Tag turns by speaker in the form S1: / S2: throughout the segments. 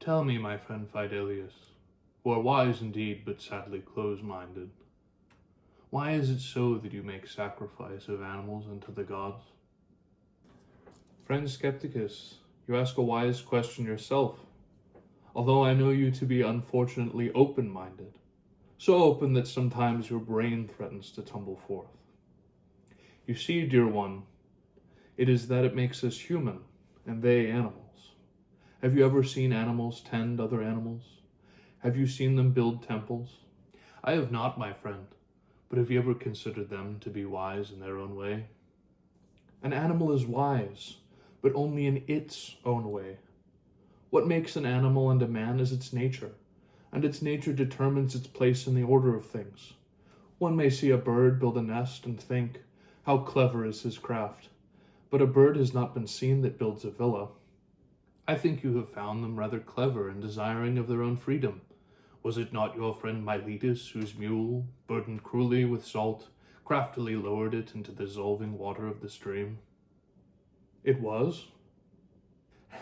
S1: Tell me, my friend Fidelius, who are wise indeed, but sadly close-minded, why is it so that you make sacrifice of animals unto the gods? Friend Scepticus, you ask a wise question yourself, although I know you to be unfortunately open-minded, so open that sometimes your brain threatens to tumble forth. You see, dear one, it is that it makes us human, and they animals. Have you ever seen animals tend other animals? Have you seen them build temples? I have not, my friend, but have you ever considered them to be wise in their own way? An animal is wise, but only in its own way. What makes an animal and a man is its nature, and its nature determines its place in the order of things. One may see a bird build a nest and think, how clever is his craft, but a bird has not been seen that builds a villa. I think you have found them rather clever and desiring of their own freedom. Was it not your friend Miletus whose mule, burdened cruelly with salt, craftily lowered it into the dissolving water of the stream? It was.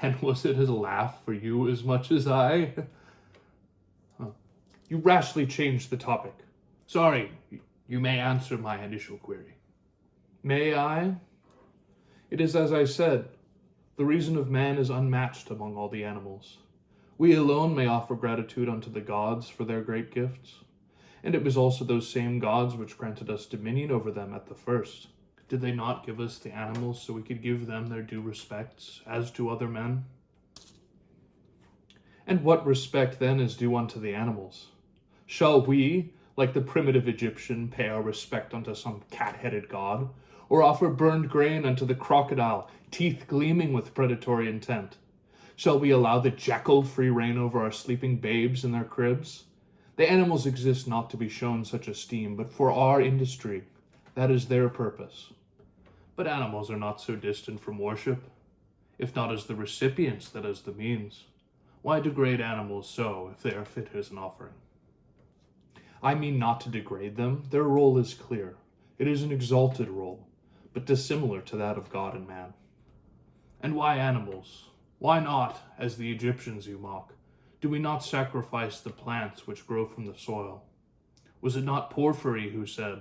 S1: And was it a laugh for you as much as I? You rashly changed the topic. Sorry, you may answer my initial query. May I? It is as I said, the reason of man is unmatched among all the animals. We alone may offer gratitude unto the gods for their great gifts. And it was also those same gods which granted us dominion over them at the first. Did they not give us the animals so we could give them their due respects, as to other men? And what respect then is due unto the animals? Shall we, like the primitive Egyptian, pay our respect unto some cat-headed god, or offer burned grain unto the crocodile, teeth gleaming with predatory intent? Shall we allow the jackal free rein over our sleeping babes in their cribs? The animals exist not to be shown such esteem, but for our industry. That is their purpose. But animals are not so distant from worship, if not as the recipients, that as the means. Why degrade animals so, if they are fit as an offering? I mean not to degrade them. Their role is clear. It is an exalted role, but dissimilar to that of God and man. And why animals? Why not, as the Egyptians you mock, do we not sacrifice the plants which grow from the soil? Was it not Porphyry who said,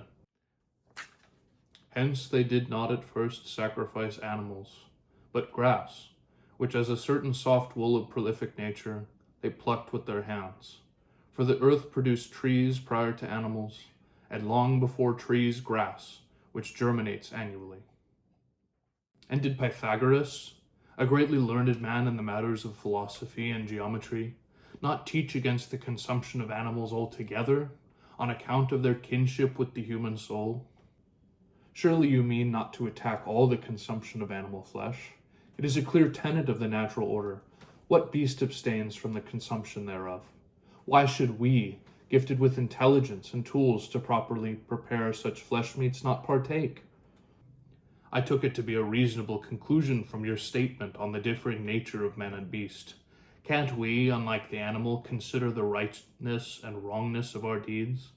S1: hence they did not at first sacrifice animals, but grass, which as a certain soft wool of prolific nature, they plucked with their hands. For the earth produced trees prior to animals, and long before trees grass, which germinates annually. And did Pythagoras, a greatly learned man in the matters of philosophy and geometry, not teach against the consumption of animals altogether, on account of their kinship with the human soul? Surely you mean not to attack all the consumption of animal flesh. It is a clear tenet of the natural order. What beast abstains from the consumption thereof? Why should we, gifted with intelligence and tools to properly prepare such flesh meats, not partake? I took it to be a reasonable conclusion from your statement on the differing nature of man and beast. Can't we, unlike the animal, consider the rightness and wrongness of our deeds?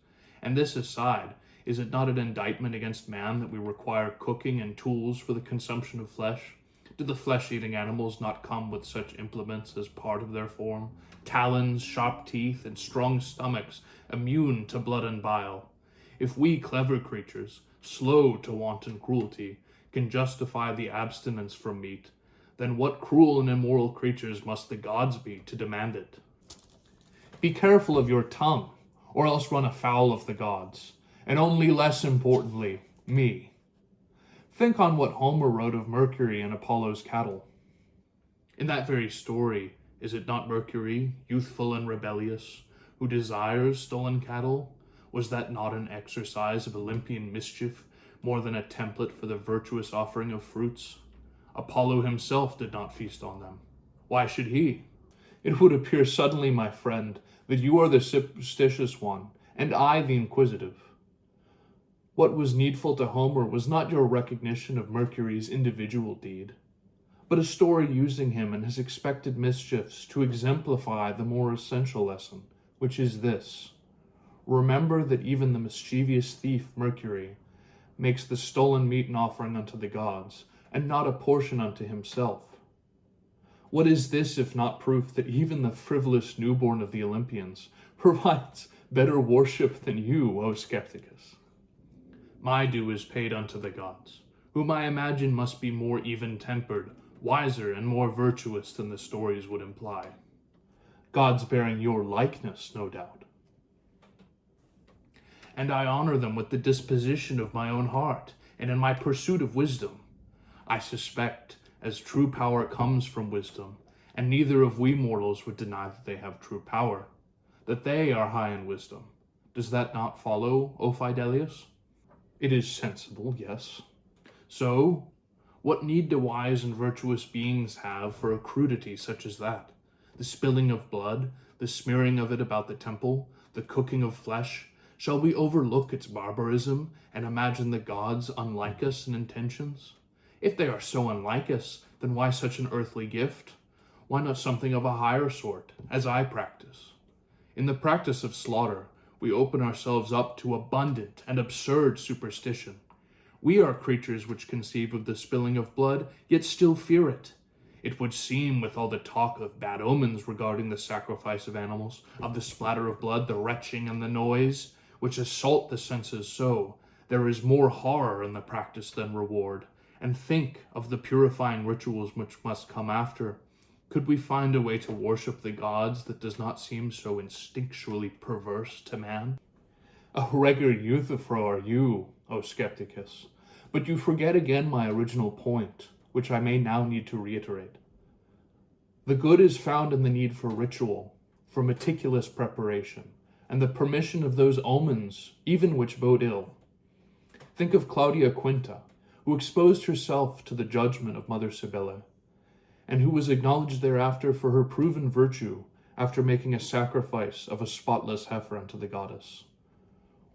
S1: And this aside, is it not an indictment against man that we require cooking and tools for the consumption of flesh? Do the flesh-eating animals not come with such implements as part of their form? Talons, sharp teeth, and strong stomachs, immune to blood and bile. If we clever creatures, slow to wanton cruelty, can justify the abstinence from meat, then what cruel and immoral creatures must the gods be to demand it? Be careful of your tongue, or else run afoul of the gods, and only less importantly, me. Think on what Homer wrote of Mercury and Apollo's cattle. In that very story, is it not Mercury, youthful and rebellious, who desires stolen cattle? Was that not an exercise of Olympian mischief, more than a template for the virtuous offering of fruits? Apollo himself did not feast on them. Why should he? It would appear suddenly, my friend, that you are the superstitious one, and I the inquisitive. What was needful to Homer was not your recognition of Mercury's individual deed, but a story using him and his expected mischiefs to exemplify the more essential lesson, which is this: remember that even the mischievous thief Mercury makes the stolen meat an offering unto the gods, and not a portion unto himself. What is this if not proof that even the frivolous newborn of the Olympians provides better worship than you, O Scepticus? My due is paid unto the gods, whom I imagine must be more even-tempered, wiser, and more virtuous than the stories would imply. Gods bearing your likeness, no doubt. And I honor them with the disposition of my own heart, and in my pursuit of wisdom. I suspect, as true power comes from wisdom, and neither of we mortals would deny that they have true power, that they are high in wisdom. Does that not follow, O Fidelius? It is sensible, yes. So, what need do wise and virtuous beings have for a crudity such as that? The spilling of blood, the smearing of it about the temple, the cooking of flesh. Shall we overlook its barbarism and imagine the gods unlike us in intentions? If they are so unlike us, then why such an earthly gift? Why not something of a higher sort, as I practice? In the practice of slaughter, we open ourselves up to abundant and absurd superstition. We are creatures which conceive of the spilling of blood, yet still fear it. It would seem, with all the talk of bad omens regarding the sacrifice of animals, of the splatter of blood, the retching, and the noise, which assault the senses so, there is more horror in the practice than reward. And think of the purifying rituals which must come after. Could we find a way to worship the gods that does not seem so instinctually perverse to man? A regular Euthyphro are you, O Scepticus, but you forget again my original point, which I may now need to reiterate. The good is found in the need for ritual, for meticulous preparation, and the permission of those omens, even which bode ill. Think of Claudia Quinta, who exposed herself to the judgment of Mother Sibylla, and who was acknowledged thereafter for her proven virtue after making a sacrifice of a spotless heifer unto the goddess.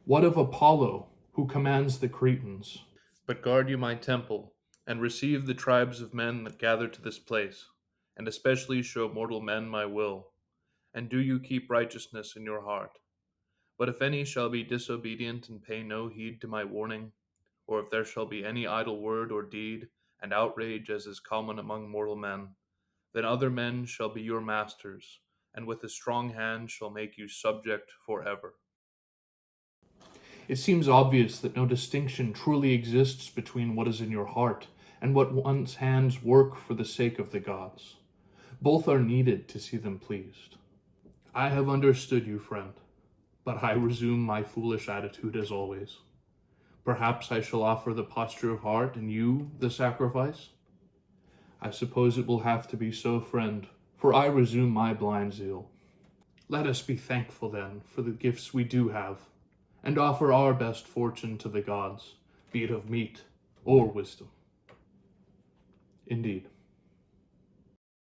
S1: What of Apollo, who commands the Cretans? But guard you my temple, and receive the tribes of men that gather to this place, and especially show mortal men my will, and do you keep righteousness in your heart. But if any shall be disobedient and pay no heed to my warning, or if there shall be any idle word or deed, and outrage as is common among mortal men, then other men shall be your masters, and with a strong hand shall make you subject forever. It seems obvious that no distinction truly exists between what is in your heart and what one's hands work for the sake of the gods. Both are needed to see them pleased. I have understood you, friend, but I resume my foolish attitude as always. Perhaps I shall offer the posture of heart, and you the sacrifice? I suppose it will have to be so, friend, for I resume my blind zeal. Let us be thankful, then, for the gifts we do have, and offer our best fortune to the gods, be it of meat or wisdom. Indeed.